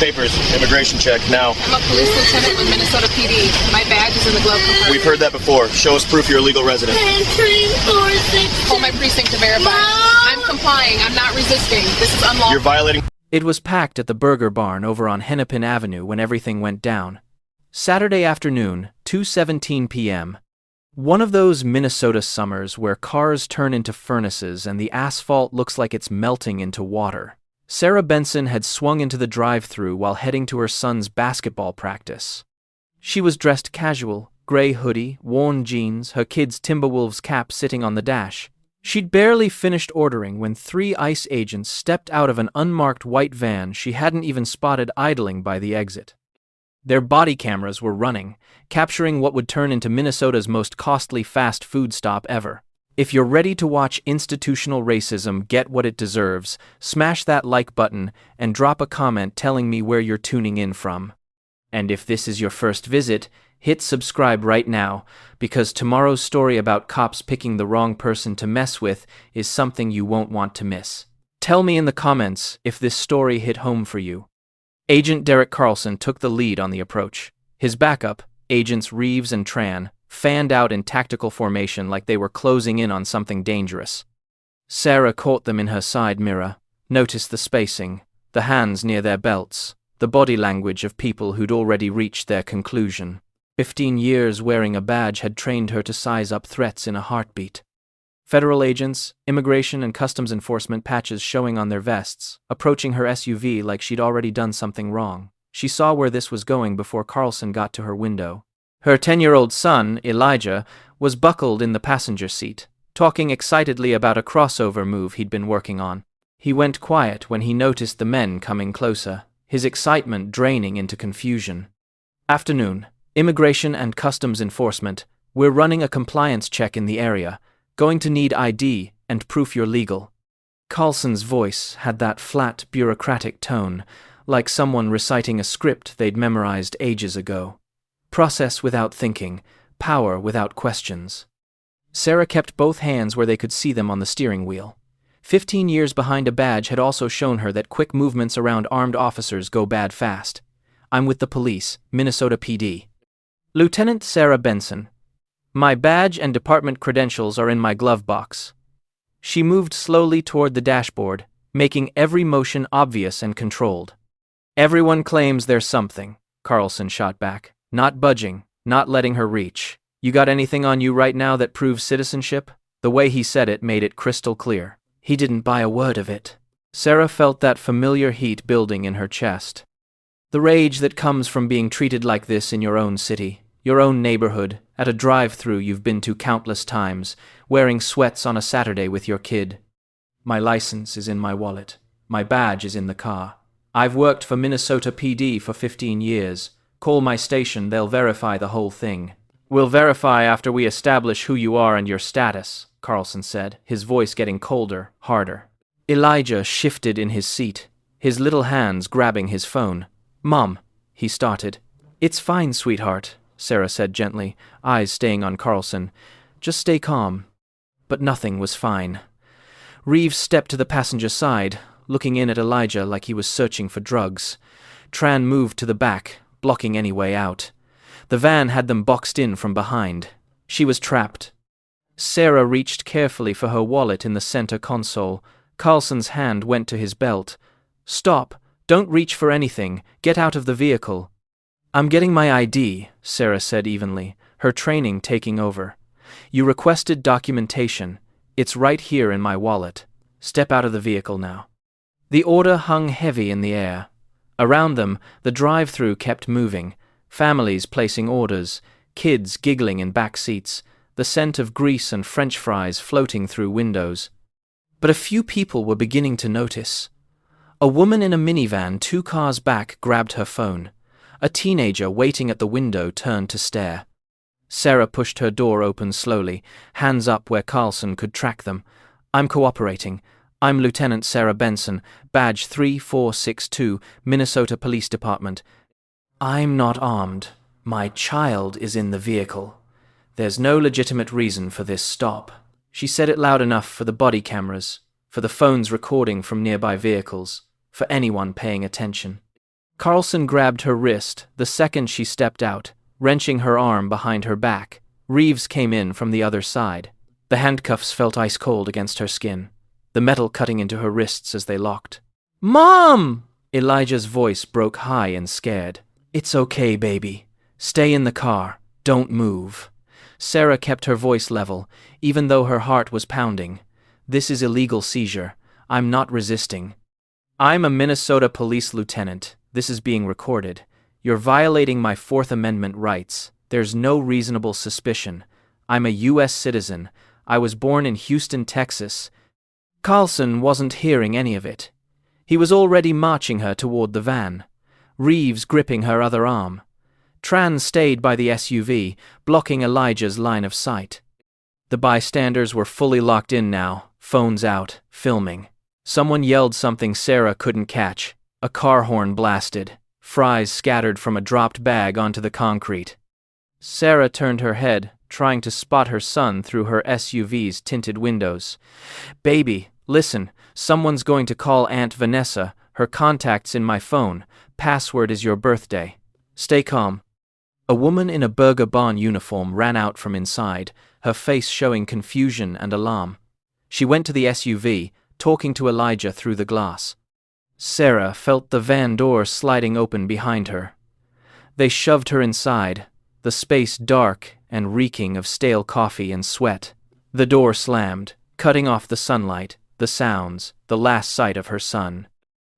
Papers, immigration check, now. I'm a police lieutenant with Minnesota PD. My badge is in the glove compartment. We've heard that before. Show us proof you're a legal resident. Call my precinct to verify. I'm complying. I'm not resisting. This is unlawful. You're violating... It was packed at the Burger Barn over on Hennepin Avenue when everything went down. Saturday afternoon, 2:17 p.m. One of those Minnesota summers where cars turn into furnaces and the asphalt looks like it's melting into water. Sarah Benson had swung into the drive-thru while heading to her son's basketball practice. She was dressed casual, gray hoodie, worn jeans, her kid's Timberwolves cap sitting on the dash. She'd barely finished ordering when 3 ICE agents stepped out of an unmarked white van she hadn't even spotted idling by the exit. Their body cameras were running, capturing what would turn into Minnesota's most costly fast food stop ever. If you're ready to watch institutional racism get what it deserves, smash that like button and drop a comment telling me where you're tuning in from. And if this is your first visit, hit subscribe right now, because tomorrow's story about cops picking the wrong person to mess with is something you won't want to miss. Tell me in the comments if this story hit home for you. Agent Derek Carlson took the lead on the approach. His backup, Agents Reeves and Tran, fanned out in tactical formation like they were closing in on something dangerous. Sarah caught them in her side mirror, noticed the spacing, the hands near their belts, the body language of people who'd already reached their conclusion. 15 years wearing a badge had trained her to size up threats in a heartbeat. Federal agents, immigration and customs enforcement patches showing on their vests, approaching her SUV like she'd already done something wrong. She saw where this was going before Carlson got to her window. Her 10-year-old son, Elijah, was buckled in the passenger seat, talking excitedly about a crossover move he'd been working on. He went quiet when he noticed the men coming closer, his excitement draining into confusion. Afternoon, immigration and customs enforcement. We're running a compliance check in the area. Going to need ID and proof you're legal. Carlson's voice had that flat, bureaucratic tone, like someone reciting a script they'd memorized ages ago. Process without thinking, power without questions. Sarah kept both hands where they could see them on the steering wheel. 15 years behind a badge had also shown her that quick movements around armed officers go bad fast. I'm with the police, Minnesota PD. Lieutenant Sarah Benson. My badge and department credentials are in my glove box. She moved slowly toward the dashboard, making every motion obvious and controlled. Everyone claims there's something, Carlson shot back, not budging, not letting her reach. You got anything on you right now that proves citizenship? The way he said it made it crystal clear. He didn't buy a word of it. Sarah felt that familiar heat building in her chest. The rage that comes from being treated like this in your own city, your own neighborhood, at a drive-thru you've been to countless times, wearing sweats on a Saturday with your kid. My license is in my wallet. My badge is in the car. I've worked for Minnesota PD for 15 years. Call my station, they'll verify the whole thing. We'll verify after we establish who you are and your status, Carlson said, his voice getting colder, harder. Elijah shifted in his seat, his little hands grabbing his phone. Mom, he started. It's fine, sweetheart, Sarah said gently, eyes staying on Carlson. Just stay calm. But nothing was fine. Reeves stepped to the passenger side, looking in at Elijah like he was searching for drugs. Tran moved to the back, blocking any way out. The van had them boxed in from behind. She was trapped. Sarah reached carefully for her wallet in the center console. Carlson's hand went to his belt. Stop. Don't reach for anything. Get out of the vehicle. I'm getting my ID, Sarah said evenly, her training taking over. You requested documentation. It's right here in my wallet. Step out of the vehicle now. The order hung heavy in the air. Around them, the drive-thru kept moving, families placing orders, kids giggling in back seats, the scent of grease and French fries floating through windows. But a few people were beginning to notice. A woman in a minivan 2 cars back grabbed her phone. A teenager waiting at the window turned to stare. Sarah pushed her door open slowly, hands up where Carlson could track them. I'm cooperating. I'm Lieutenant Sarah Benson, badge 3462, Minnesota Police Department. I'm not armed. My child is in the vehicle. There's no legitimate reason for this stop. She said it loud enough for the body cameras, for the phones recording from nearby vehicles, for anyone paying attention. Carlson grabbed her wrist the second she stepped out, wrenching her arm behind her back. Reeves came in from the other side. The handcuffs felt ice cold against her skin, the metal cutting into her wrists as they locked. "Mom!" Elijah's voice broke high and scared. "It's okay, baby. Stay in the car. Don't move." Sarah kept her voice level, even though her heart was pounding. "This is illegal seizure. I'm not resisting. I'm a Minnesota police lieutenant. This is being recorded. You're violating my Fourth Amendment rights. There's no reasonable suspicion. I'm a U.S. citizen. I was born in Houston, Texas." Carlson wasn't hearing any of it. He was already marching her toward the van, Reeves gripping her other arm. Tran stayed by the SUV, blocking Elijah's line of sight. The bystanders were fully locked in now, phones out, filming. Someone yelled something Sarah couldn't catch. A car horn blasted. Fries scattered from a dropped bag onto the concrete. Sarah turned her head, trying to spot her son through her SUV's tinted windows. "Baby, listen, someone's going to call Aunt Vanessa. Her contact's in my phone. Password is your birthday. Stay calm." A woman in a Burger Barn uniform ran out from inside, her face showing confusion and alarm. She went to the SUV, talking to Elijah through the glass. Sarah felt the van door sliding open behind her. They shoved her inside, the space dark and reeking of stale coffee and sweat. The door slammed, cutting off the sunlight, the sounds, the last sight of her son.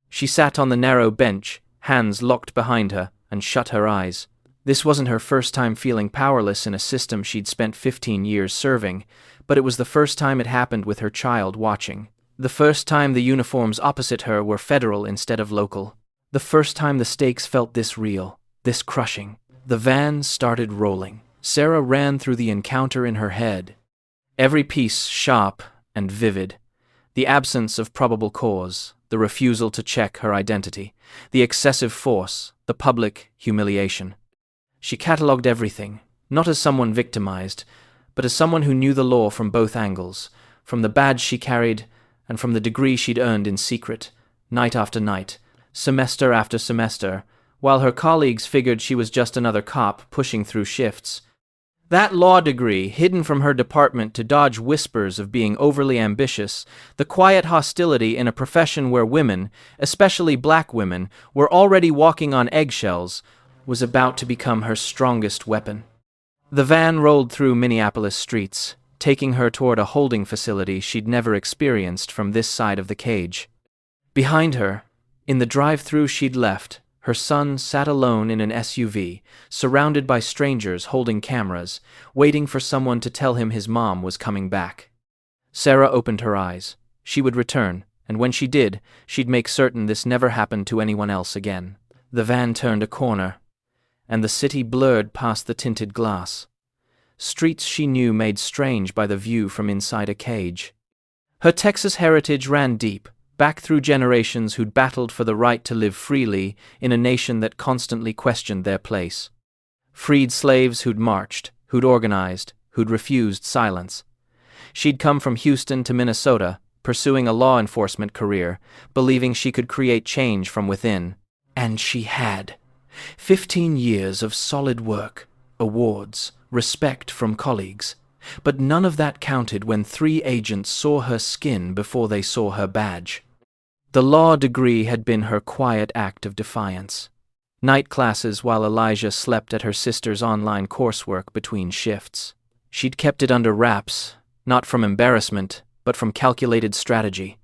She sat on the narrow bench, hands locked behind her, and shut her eyes. This wasn't her first time feeling powerless in a system she'd spent 15 years serving, but it was the first time it happened with her child watching. The first time the uniforms opposite her were federal instead of local. The first time the stakes felt this real, this crushing. The van started rolling. Sarah ran through the encounter in her head. Every piece sharp and vivid. The absence of probable cause, the refusal to check her identity, the excessive force, the public humiliation. She catalogued everything, not as someone victimized, but as someone who knew the law from both angles, from the badge she carried and from the degree she'd earned in secret, night after night, semester after semester, while her colleagues figured she was just another cop pushing through shifts. That law degree, hidden from her department to dodge whispers of being overly ambitious, the quiet hostility in a profession where women, especially black women, were already walking on eggshells, was about to become her strongest weapon. The van rolled through Minneapolis streets, taking her toward a holding facility she'd never experienced from this side of the cage. Behind her, in the drive-thru she'd left, her son sat alone in an SUV, surrounded by strangers holding cameras, waiting for someone to tell him his mom was coming back. Sarah opened her eyes. She would return, and when she did, she'd make certain this never happened to anyone else again. The van turned a corner, and the city blurred past the tinted glass. Streets she knew made strange by the view from inside a cage. Her Texas heritage ran deep, back through generations who'd battled for the right to live freely in a nation that constantly questioned their place. Freed slaves who'd marched, who'd organized, who'd refused silence. She'd come from Houston to Minnesota, pursuing a law enforcement career, believing she could create change from within. And she had. 15 years of solid work, awards, respect from colleagues. But none of that counted when 3 agents saw her skin before they saw her badge. The law degree had been her quiet act of defiance. Night classes while Elijah slept at her sister's online coursework between shifts. She'd kept it under wraps, not from embarrassment, but from calculated strategy.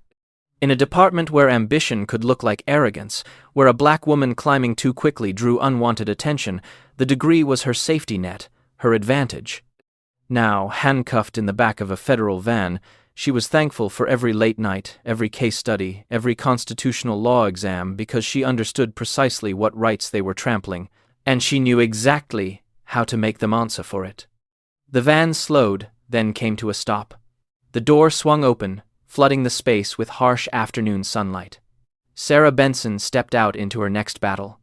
In a department where ambition could look like arrogance, where a black woman climbing too quickly drew unwanted attention, the degree was her safety net, her advantage. Now, handcuffed in the back of a federal van, she was thankful for every late night, every case study, every constitutional law exam because she understood precisely what rights they were trampling, and she knew exactly how to make them answer for it. The van slowed, then came to a stop. The door swung open, flooding the space with harsh afternoon sunlight. Sarah Benson stepped out into her next battle.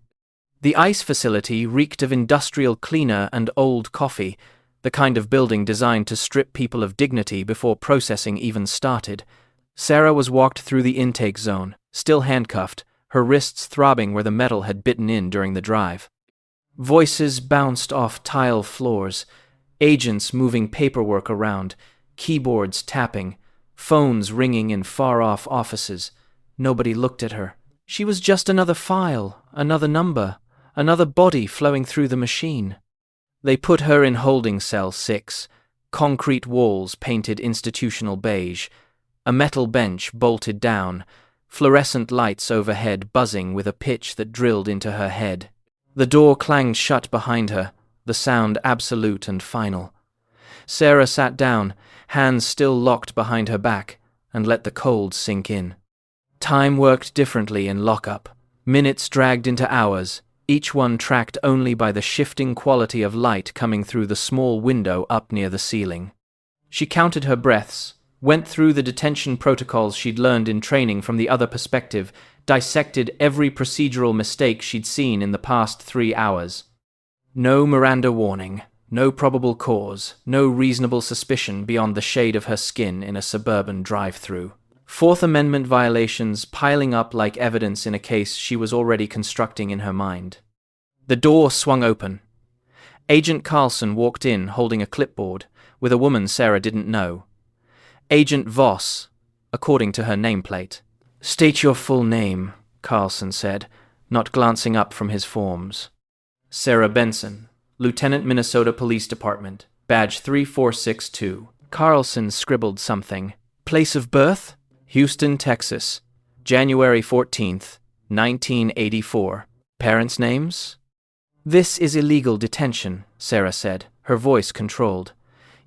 The ICE facility reeked of industrial cleaner and old coffee, the kind of building designed to strip people of dignity before processing even started. Sarah was walked through the intake zone, still handcuffed, her wrists throbbing where the metal had bitten in during the drive. Voices bounced off tile floors, agents moving paperwork around, keyboards tapping, phones ringing in far-off offices. Nobody looked at her. She was just another file, another number, another body flowing through the machine. They put her in holding cell 6, concrete walls painted institutional beige, a metal bench bolted down, fluorescent lights overhead buzzing with a pitch that drilled into her head. The door clanged shut behind her, the sound absolute and final. Sarah sat down, hands still locked behind her back, and let the cold sink in. Time worked differently in lockup. Minutes dragged into hours, each one tracked only by the shifting quality of light coming through the small window up near the ceiling. She counted her breaths, went through the detention protocols she'd learned in training from the other perspective, dissected every procedural mistake she'd seen in the past 3 hours. No Miranda warning, no probable cause, no reasonable suspicion beyond the shade of her skin in a suburban drive-through. Fourth Amendment violations piling up like evidence in a case she was already constructing in her mind. The door swung open. Agent Carlson walked in holding a clipboard with a woman Sarah didn't know. Agent Voss, according to her nameplate. "State your full name," Carlson said, not glancing up from his forms. "Sarah Benson, Lieutenant, Minnesota Police Department, badge 3462. Carlson scribbled something. "Place of birth? Houston, Texas, January 14th, 1984. Parents' names?" "This is illegal detention," Sarah said, her voice controlled.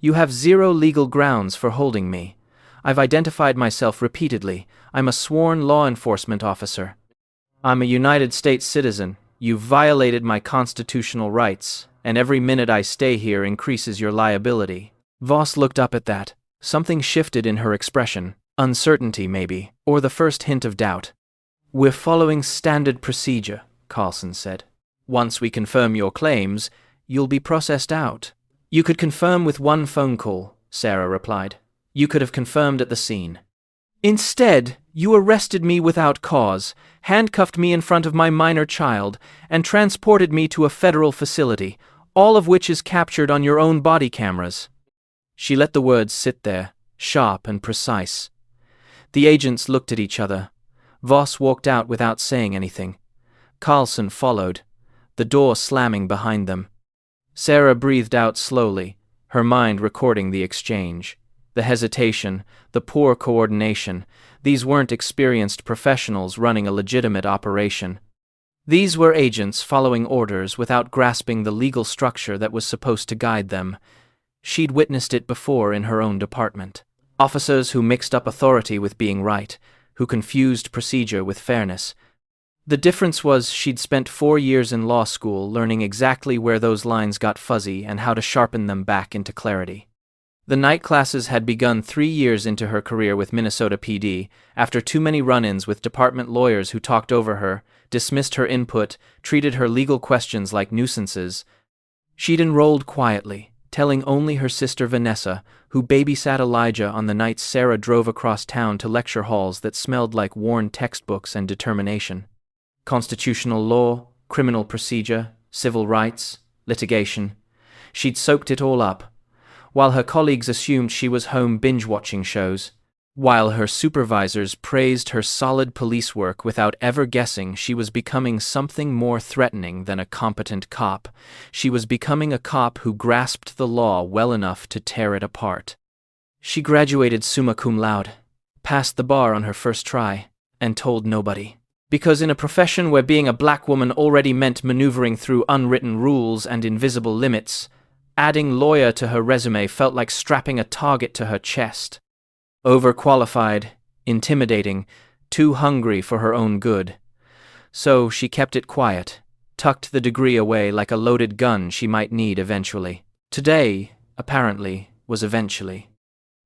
"You have 0 legal grounds for holding me. I've identified myself repeatedly. I'm a sworn law enforcement officer. I'm a United States citizen. You've violated my constitutional rights, and every minute I stay here increases your liability." Voss looked up at that. Something shifted in her expression. Uncertainty, maybe, or the first hint of doubt. "We're following standard procedure," Carlson said. "Once we confirm your claims, you'll be processed out." "You could confirm with 1 phone call," Sarah replied. "You could have confirmed at the scene. Instead, you arrested me without cause, handcuffed me in front of my minor child, and transported me to a federal facility, all of which is captured on your own body cameras." She let the words sit there, sharp and precise. The agents looked at each other. Voss walked out without saying anything. Carlson followed, the door slamming behind them. Sarah breathed out slowly, her mind recording the exchange. The hesitation, the poor coordination. These weren't experienced professionals running a legitimate operation. These were agents following orders without grasping the legal structure that was supposed to guide them. She'd witnessed it before in her own department. Officers who mixed up authority with being right, who confused procedure with fairness. The difference was she'd spent 4 years in law school learning exactly where those lines got fuzzy and how to sharpen them back into clarity. The night classes had begun 3 years into her career with Minnesota PD, after too many run-ins with department lawyers who talked over her, dismissed her input, treated her legal questions like nuisances. She'd enrolled quietly, telling only her sister Vanessa, who babysat Elijah on the nights Sarah drove across town to lecture halls that smelled like worn textbooks and determination. Constitutional law, criminal procedure, civil rights, litigation. She'd soaked it all up, while her colleagues assumed she was home binge-watching shows, while her supervisors praised her solid police work without ever guessing she was becoming something more threatening than a competent cop. She was becoming a cop who grasped the law well enough to tear it apart. She graduated summa cum laude, passed the bar on her first try, and told nobody. Because in a profession where being a black woman already meant maneuvering through unwritten rules and invisible limits, adding lawyer to her resume felt like strapping a target to her chest. Overqualified, intimidating, too hungry for her own good. So she kept it quiet, tucked the degree away like a loaded gun she might need eventually. Today, apparently, was eventually.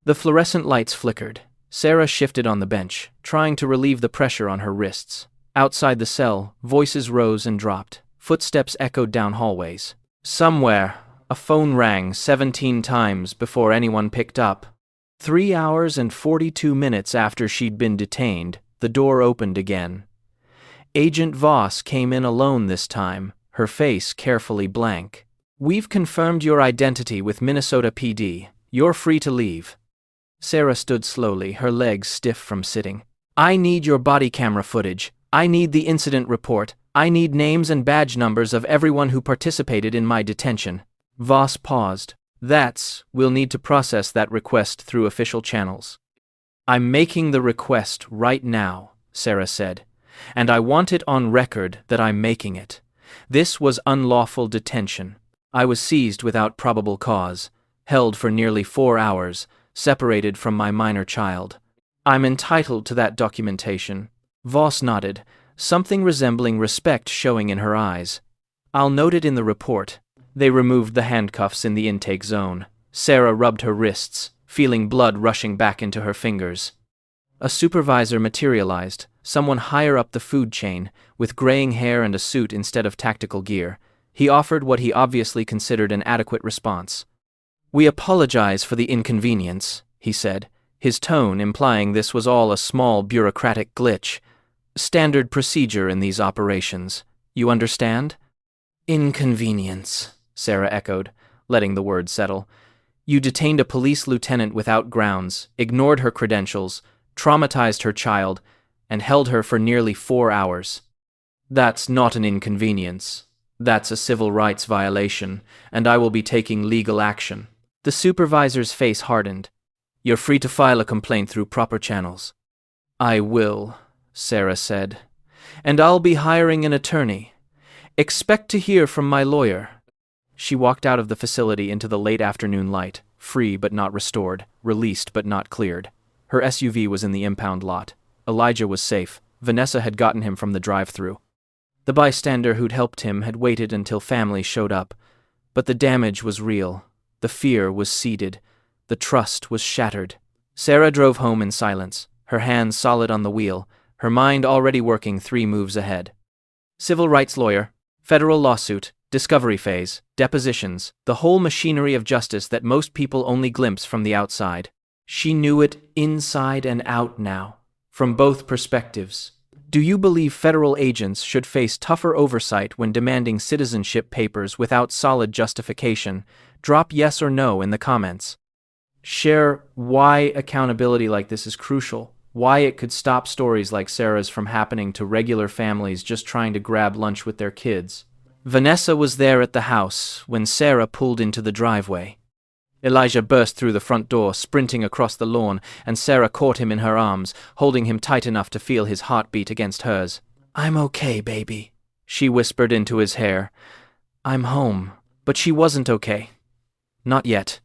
The fluorescent lights flickered. Sarah shifted on the bench, trying to relieve the pressure on her wrists. Outside the cell, voices rose and dropped. Footsteps echoed down hallways. Somewhere, a phone rang 17 times before anyone picked up. 3 hours and 42 minutes after she'd been detained, the door opened again. Agent Voss came in alone this time, her face carefully blank. "We've confirmed your identity with Minnesota PD. You're free to leave." Sarah stood slowly, her legs stiff from sitting. "I need your body camera footage. I need the incident report. I need names and badge numbers of everyone who participated in my detention." Voss paused. We'll need to process that request through official channels." "I'm making the request right now," Sarah said, "and I want it on record that I'm making it. This was unlawful detention. I was seized without probable cause, held for nearly 4 hours, separated from my minor child. I'm entitled to that documentation." Voss nodded, something resembling respect showing in her eyes. "I'll note it in the report." They removed the handcuffs in the intake zone. Sarah rubbed her wrists, feeling blood rushing back into her fingers. A supervisor materialized, someone higher up the food chain, with graying hair and a suit instead of tactical gear. He offered what he obviously considered an adequate response. "We apologize for the inconvenience," he said, his tone implying this was all a small bureaucratic glitch. "Standard procedure in these operations. You understand?" "Inconvenience," Sarah echoed, letting the word settle. "You detained a police lieutenant without grounds, ignored her credentials, traumatized her child, and held her for nearly 4 hours. That's not an inconvenience. That's a civil rights violation, and I will be taking legal action." The supervisor's face hardened. "You're free to file a complaint through proper channels." "I will," Sarah said. "And I'll be hiring an attorney. Expect to hear from my lawyer." She walked out of the facility into the late afternoon light, free but not restored, released but not cleared. Her SUV was in the impound lot. Elijah was safe. Vanessa had gotten him from the drive-thru. The bystander who'd helped him had waited until family showed up. But the damage was real. The fear was seeded. The trust was shattered. Sarah drove home in silence, her hands solid on the wheel, her mind already working 3 moves ahead. Civil rights lawyer, federal lawsuit, discovery phase, depositions, the whole machinery of justice that most people only glimpse from the outside. She knew it inside and out now, from both perspectives. Do you believe federal agents should face tougher oversight when demanding citizenship papers without solid justification? Drop yes or no in the comments. Share why accountability like this is crucial, why it could stop stories like Sarah's from happening to regular families just trying to grab lunch with their kids. Vanessa was there at the house when Sarah pulled into the driveway. Elijah burst through the front door, sprinting across the lawn, and Sarah caught him in her arms, holding him tight enough to feel his heartbeat against hers. "I'm okay, baby," she whispered into his hair. "I'm home." But she wasn't okay. Not yet.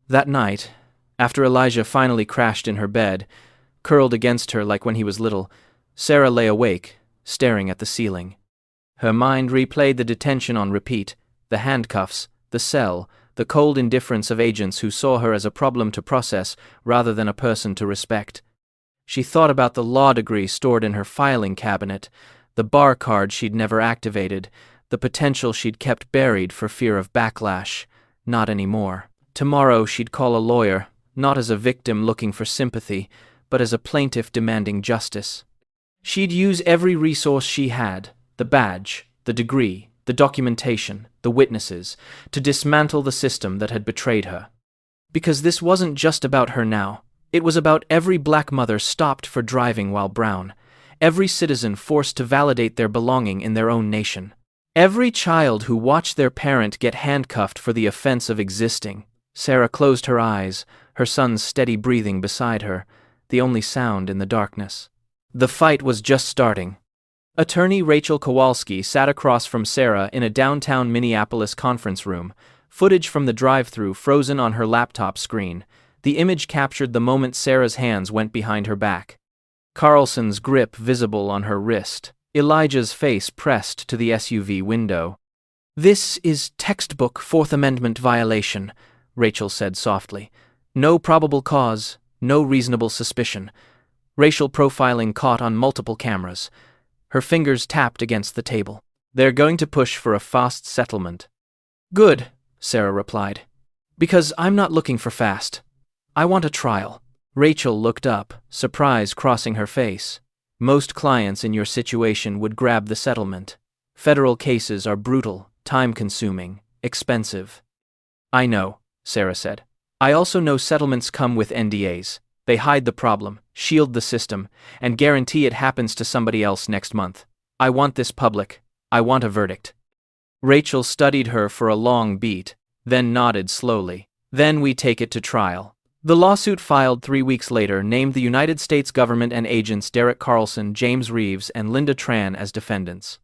That night, after Elijah finally crashed in her bed, curled against her like when he was little, Sarah lay awake, staring at the ceiling. Her mind replayed the detention on repeat, the handcuffs, the cell, the cold indifference of agents who saw her as a problem to process rather than a person to respect. She thought about the law degree stored in her filing cabinet, the bar card she'd never activated, the potential she'd kept buried for fear of backlash. Not anymore. Tomorrow she'd call a lawyer, not as a victim looking for sympathy, but as a plaintiff demanding justice. She'd use every resource she had, the badge, the degree, the documentation, the witnesses, to dismantle the system that had betrayed her. Because this wasn't just about her now. It was about every black mother stopped for driving while brown, every citizen forced to validate their belonging in their own nation, every child who watched their parent get handcuffed for the offense of existing. Sarah closed her eyes, her son's steady breathing beside her, the only sound in the darkness. The fight was just starting. Attorney Rachel Kowalski sat across from Sarah in a downtown Minneapolis conference room, footage from the drive-thru frozen on her laptop screen. The image captured the moment Sarah's hands went behind her back. Carlson's grip visible on her wrist, Elijah's face pressed to the SUV window. "This is textbook Fourth Amendment violation," Rachel said softly. "No probable cause, no reasonable suspicion. Racial profiling caught on multiple cameras." Her fingers tapped against the table. "They're going to push for a fast settlement." "Good," Sarah replied. "Because I'm not looking for fast. I want a trial." Rachel looked up, surprise crossing her face. Most clients in your situation would grab the settlement. Federal cases are brutal, time-consuming, expensive. I know, Sarah said. I also know settlements come with NDAs. They hide the problem, shield the system, and guarantee it happens to somebody else next month. I want this public. I want a verdict. Rachel studied her for a long beat, then nodded slowly. Then we take it to trial. The lawsuit filed 3 weeks later named the United States government and agents Derek Carlson, James Reeves, and Linda Tran as defendants.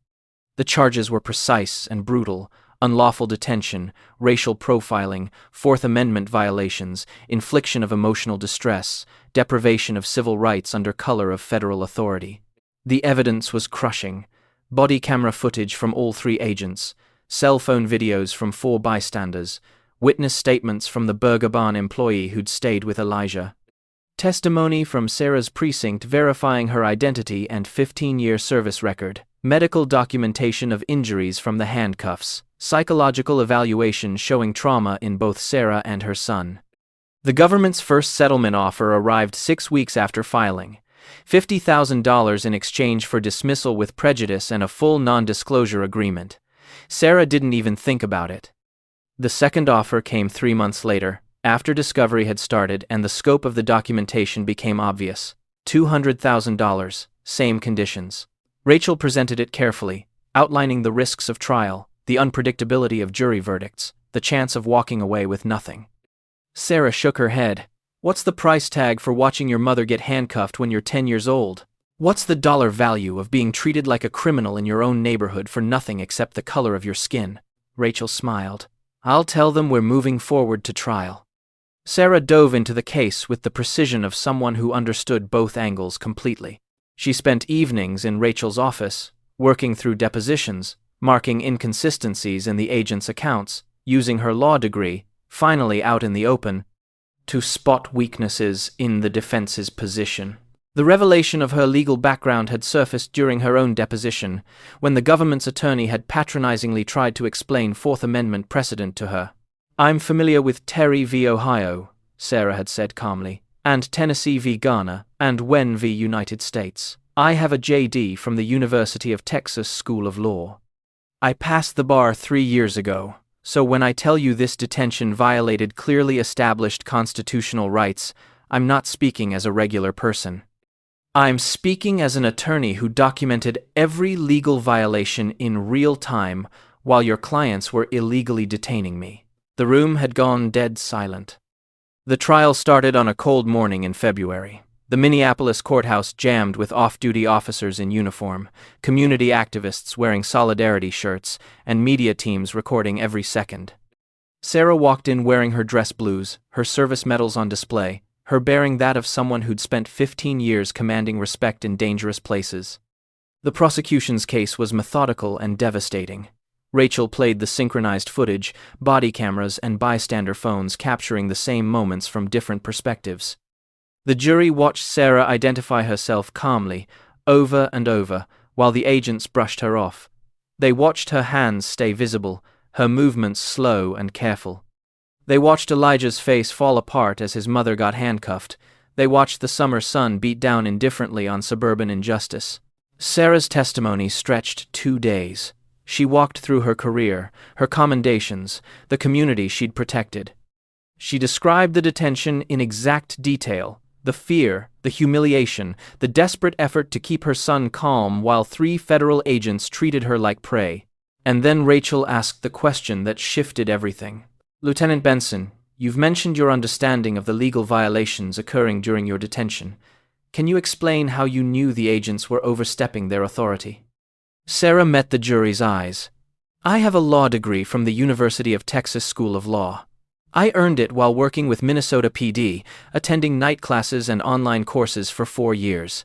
The charges were precise and brutal: unlawful detention, racial profiling, Fourth Amendment violations, infliction of emotional distress, deprivation of civil rights under color of federal authority. The evidence was crushing: body camera footage from all 3 agents, cell phone videos from 4 bystanders, witness statements from the burger barn employee who'd stayed with Elijah, testimony from Sarah's precinct verifying her identity and 15-year service record, medical documentation of injuries from the handcuffs, psychological evaluation showing trauma in both Sarah and her son. The government's first settlement offer arrived 6 weeks after filing: $50,000 in exchange for dismissal with prejudice and a full non-disclosure agreement. Sarah didn't even think about it. The second offer came 3 months later, after discovery had started and the scope of the documentation became obvious. $200,000, same conditions. Rachel presented it carefully, outlining the risks of trial, the unpredictability of jury verdicts, the chance of walking away with nothing. Sarah shook her head. What's the price tag for watching your mother get handcuffed when you're 10 years old? What's the dollar value of being treated like a criminal in your own neighborhood for nothing except the color of your skin? Rachel smiled. I'll tell them we're moving forward to trial. Sarah dove into the case with the precision of someone who understood both angles completely. She spent evenings in Rachel's office, working through depositions, marking inconsistencies in the agent's accounts, using her law degree, finally out in the open, to spot weaknesses in the defense's position. The revelation of her legal background had surfaced during her own deposition, when the government's attorney had patronizingly tried to explain Fourth Amendment precedent to her. I'm familiar with Terry v. Ohio, Sarah had said calmly, and Tennessee v. Garner, and Wen v. United States. I have a JD from the University of Texas School of Law. I passed the bar 3 years ago, so when I tell you this detention violated clearly established constitutional rights, I'm not speaking as a regular person. I'm speaking as an attorney who documented every legal violation in real time while your clients were illegally detaining me. The room had gone dead silent. The trial started on a cold morning in February. The Minneapolis courthouse jammed with off-duty officers in uniform, community activists wearing solidarity shirts, and media teams recording every second. Sarah walked in wearing her dress blues, her service medals on display, her bearing that of someone who'd spent 15 years commanding respect in dangerous places. The prosecution's case was methodical and devastating. Rachel played the synchronized footage, body cameras and bystander phones capturing the same moments from different perspectives. The jury watched Sarah identify herself calmly, over and over, while the agents brushed her off. They watched her hands stay visible, her movements slow and careful. They watched Elijah's face fall apart as his mother got handcuffed. They watched the summer sun beat down indifferently on suburban injustice. Sarah's testimony stretched 2 days. She walked through her career, her commendations, the community she'd protected. She described the detention in exact detail, the fear, the humiliation, the desperate effort to keep her son calm while 3 federal agents treated her like prey. And then Rachel asked the question that shifted everything. Lieutenant Benson, you've mentioned your understanding of the legal violations occurring during your detention. Can you explain how you knew the agents were overstepping their authority? Sarah met the jury's eyes. I have a law degree from the University of Texas School of Law. I earned it while working with Minnesota PD, attending night classes and online courses for 4 years.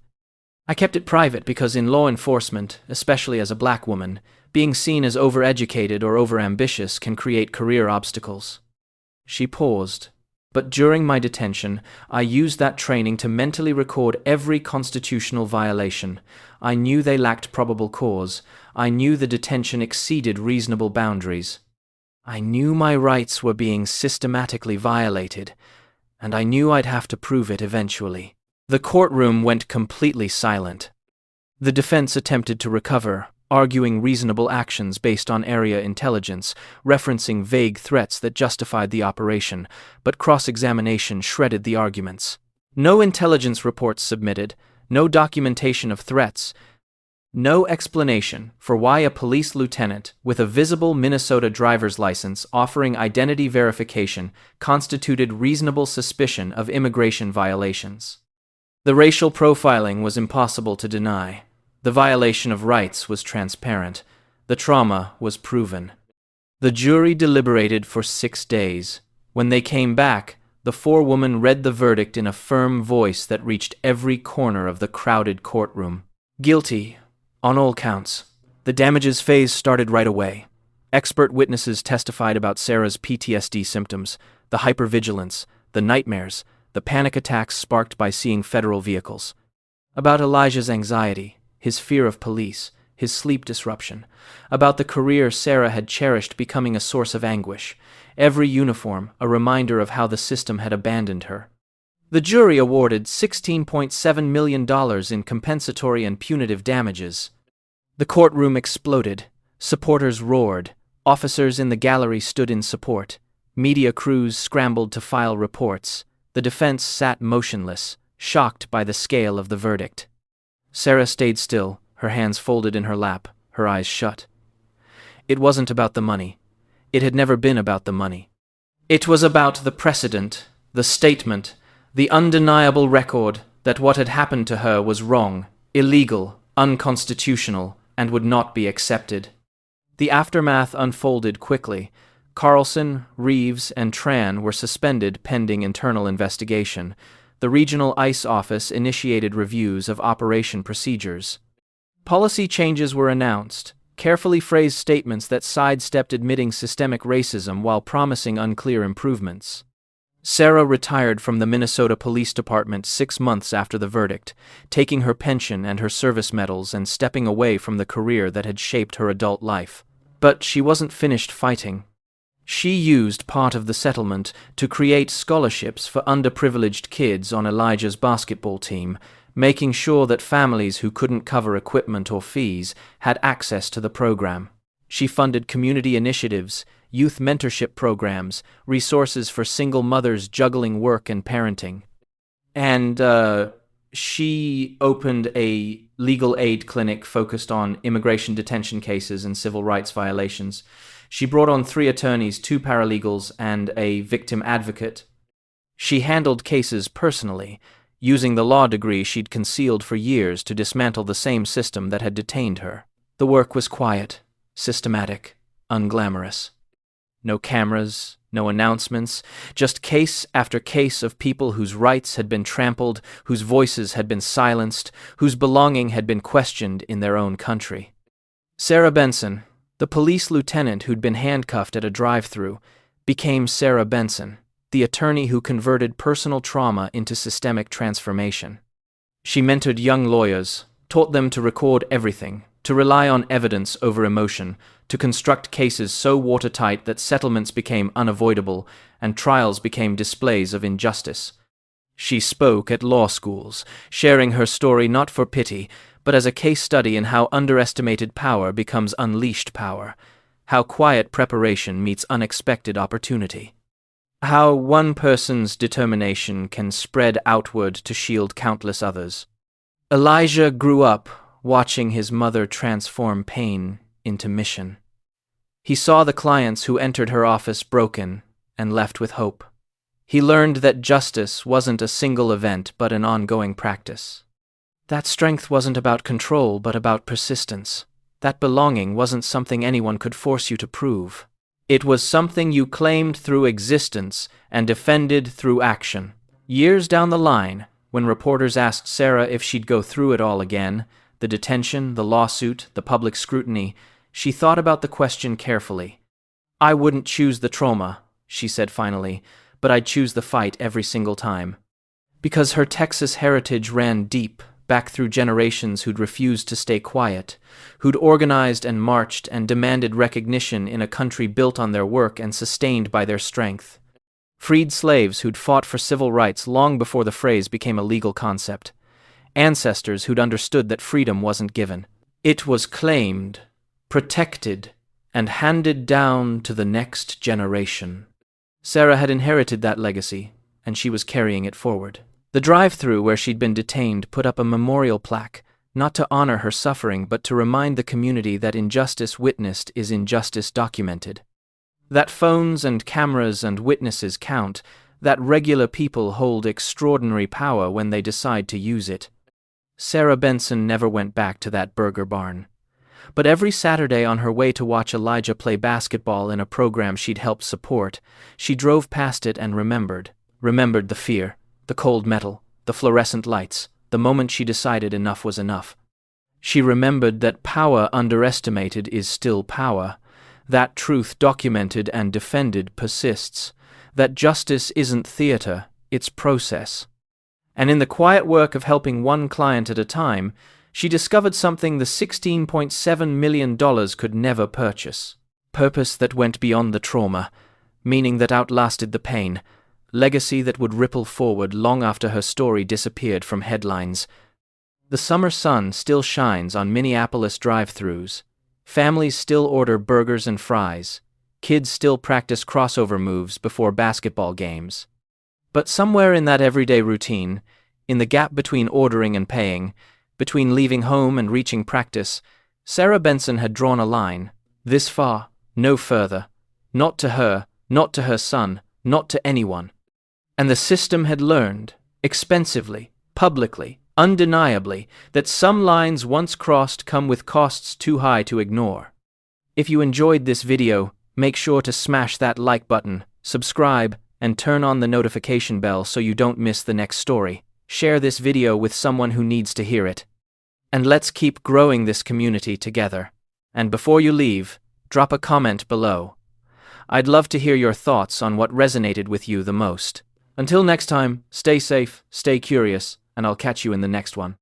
I kept it private because in law enforcement, especially as a black woman, being seen as overeducated or overambitious can create career obstacles. She paused. But during my detention, I used that training to mentally record every constitutional violation. I knew they lacked probable cause. I knew the detention exceeded reasonable boundaries. I knew my rights were being systematically violated, and I knew I'd have to prove it eventually. The courtroom went completely silent. The defense attempted to recover, arguing reasonable actions based on area intelligence, referencing vague threats that justified the operation, but cross-examination shredded the arguments. No intelligence reports submitted, no documentation of threats, no explanation for why a police lieutenant with a visible Minnesota driver's license offering identity verification constituted reasonable suspicion of immigration violations. The racial profiling was impossible to deny. The violation of rights was transparent. The trauma was proven. The jury deliberated for 6 days. When they came back, the forewoman read the verdict in a firm voice that reached every corner of the crowded courtroom. Guilty, on all counts. The damages phase started right away. Expert witnesses testified about Sarah's PTSD symptoms, the hypervigilance, the nightmares, the panic attacks sparked by seeing federal vehicles. About Elijah's anxiety, his fear of police, his sleep disruption. About the career Sarah had cherished becoming a source of anguish. Every uniform, a reminder of how the system had abandoned her. The jury awarded $16.7 million in compensatory and punitive damages. The courtroom exploded. Supporters roared. Officers in the gallery stood in support. Media crews scrambled to file reports. The defense sat motionless, shocked by the scale of the verdict. Sarah stayed still, her hands folded in her lap, her eyes shut. It wasn't about the money. It had never been about the money. It was about the precedent, the statement, the undeniable record that what had happened to her was wrong, illegal, unconstitutional, and would not be accepted. The aftermath unfolded quickly. Carlson, Reeves, and Tran were suspended pending internal investigation. The regional ICE office initiated reviews of operation procedures. Policy changes were announced, carefully phrased statements that sidestepped admitting systemic racism while promising unclear improvements. Sarah retired from the Minnesota Police Department 6 months after the verdict, taking her pension and her service medals and stepping away from the career that had shaped her adult life. But she wasn't finished fighting. She used part of the settlement to create scholarships for underprivileged kids on Elijah's basketball team, making sure that families who couldn't cover equipment or fees had access to the program. She funded community initiatives, youth mentorship programs, resources for single mothers juggling work and parenting. And she opened a legal aid clinic focused on immigration detention cases and civil rights violations. She brought on 3 attorneys, 2 paralegals, and a victim advocate. She handled cases personally, using the law degree she'd concealed for years to dismantle the same system that had detained her. The work was quiet, systematic, unglamorous. No cameras, no announcements, just case after case of people whose rights had been trampled, whose voices had been silenced, whose belonging had been questioned in their own country. Sarah Benson, the police lieutenant who'd been handcuffed at a drive-thru, became Sarah Benson, the attorney who converted personal trauma into systemic transformation. She mentored young lawyers, taught them to record everything, to rely on evidence over emotion, to construct cases so watertight that settlements became unavoidable and trials became displays of injustice. She spoke at law schools, sharing her story not for pity, but as a case study in how underestimated power becomes unleashed power, how quiet preparation meets unexpected opportunity, how one person's determination can spread outward to shield countless others. Elijah grew up watching his mother transform pain into mission. He saw the clients who entered her office broken and left with hope. He learned that justice wasn't a single event but an ongoing practice. That strength wasn't about control but about persistence. That belonging wasn't something anyone could force you to prove. It was something you claimed through existence and defended through action. Years down the line, when reporters asked Sarah if she'd go through it all again, the detention, the lawsuit, the public scrutiny, she thought about the question carefully. "I wouldn't choose the trauma," she said finally, "but I'd choose the fight every single time." Because her Texas heritage ran deep, back through generations who'd refused to stay quiet, who'd organized and marched and demanded recognition in a country built on their work and sustained by their strength. Freed slaves who'd fought for civil rights long before the phrase became a legal concept. ancestors who'd understood that freedom wasn't given. It was claimed, protected, and handed down to the next generation. Sarah had inherited that legacy, and she was carrying it forward. The drive-thru where she'd been detained put up a memorial plaque, not to honor her suffering but to remind the community that injustice witnessed is injustice documented. That phones and cameras and witnesses count, that regular people hold extraordinary power when they decide to use it. Sarah Benson never went back to that burger barn. But every Saturday on her way to watch Elijah play basketball in a program she'd helped support, she drove past it and remembered the fear, the cold metal, the fluorescent lights, the moment she decided enough was enough. She remembered that power underestimated is still power, that truth documented and defended persists, that justice isn't theater, it's process. And in the quiet work of helping one client at a time, she discovered something the $16.7 million could never purchase. Purpose that went beyond the trauma, meaning that outlasted the pain, legacy that would ripple forward long after her story disappeared from headlines. The summer sun still shines on Minneapolis drive-thrus. Families still order burgers and fries. Kids still practice crossover moves before basketball games. But somewhere in that everyday routine, in the gap between ordering and paying, between leaving home and reaching practice, Sarah Benson had drawn a line. This far, no further. Not to her, not to her son, not to anyone. And the system had learned, expensively, publicly, undeniably, that some lines once crossed come with costs too high to ignore. If you enjoyed this video, make sure to smash that like button, subscribe, and turn on the notification bell so you don't miss the next story. Share this video with someone who needs to hear it. And let's keep growing this community together. And before you leave, drop a comment below. I'd love to hear your thoughts on what resonated with you the most. Until next time, stay safe, stay curious, and I'll catch you in the next one.